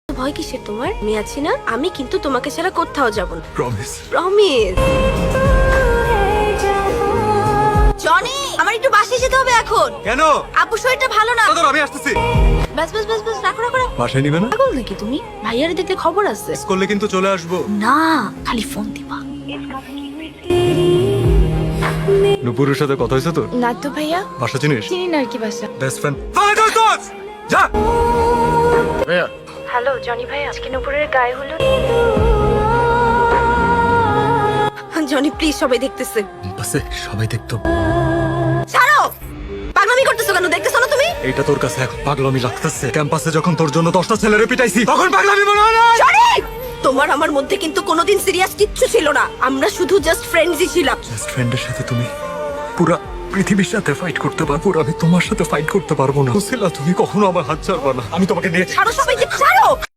ভয় কিসের তোমার? মেয়ে আছি না, আমি কিন্তু তোমাকে ছাড়া কোথাও যাব না। প্রমিস। প্রমিস। জনি, আমার একটু বাসায় যেতে হবে এখন। কেন? আপু শরীরটা ভালো না। দাদা আমি আসতেছি। বাস বাস বাস বাস, রাখো রাখো রাখো। বাসায় নিবে না? পাগল নাকি তুমি? ভাইয়ারে দেখলে খবর আছে। মিস করলে কিন্তু চলে আসবো। না, খালি ফোন দিবা। নুপুরের সাথে কথা হয়েছে তোর? না তো ভাইয়া, বাসা চিনিস? চিনি না আর কি বাসা। Best friend. যা। ভাইয়া হ্যালো জনি ভাইয়া, আজকে নুপুরের গায়ে হলুদ। জনি প্লিজ, সবাই দেখতেছে। বাসে সবাই দেখতো। ছাড়ো, পাগলামি করতেছো কেন? দেখতেছো না তুমি? এটা তোর কাছে এখন পাগলামি লাগতেছে। ক্যাম্পাসে যখন তোর জন্য 10টা ছেলেরে পিটাইছি তখন পাগলামি মনে হয় না? জনি, তোমার আমার মধ্যে কিন্তু কোনোদিন সিরিয়াস কিচ্ছু ছিল না। আমরা শুধু জাস্ট ফ্রেন্ডসই ছিলাম। বেস্ট ফ্রেন্ডের সাথে তুমি পুরা পৃথিবীর সাথে ফাইট করতে পারবো, আর আমি তোমার সাথে ফাইট করতে পারবো না। বুঝছিলা তুমি কখনো আমার হাত ছাড়বা না। আমি তোমাকে নিয়ে ছাড়ো সবাইকে, ছাড়ো।